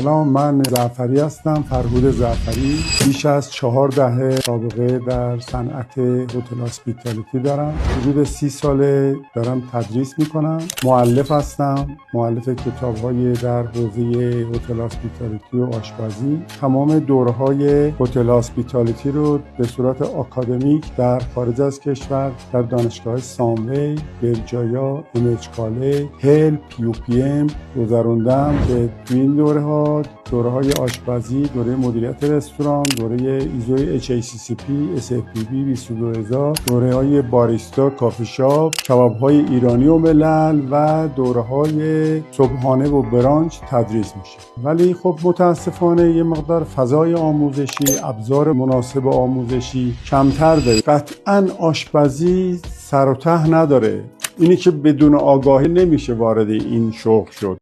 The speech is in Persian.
سلام، من زعفری هستم، فرهود زعفری. بیش از 4 دهه سابقه در صنعت هتل هاسپیتالیتی دارم. حدود 30 ساله دارم تدریس میکنم. مؤلف هستم، مؤلف کتاب‌های در حوزه هتل هاسپیتالیتی و آشپزی. تمام دوره‌های هتل هاسپیتالیتی رو به صورت آکادمیک در خارج از کشور در دانشگاه ساموی، برجایا، MH کالج، هل، PUPM گذروندم که تو این دوره‌های آشپزی، دوره مدیریت رستوران، دوره ایزو HACCP، SFPB 22000، دوره‌های باریستا، کافی شاپ، کباب‌های ایرانی و ملل و دوره‌های صبحانه و برانچ تدریس میشه. ولی خب متاسفانه یه مقدار فضای آموزشی، ابزار مناسب آموزشی کمتر داره. قطعاً آشپزی سر و ته نداره. اینی که بدون آگاهی نمیشه وارد این شغل شد.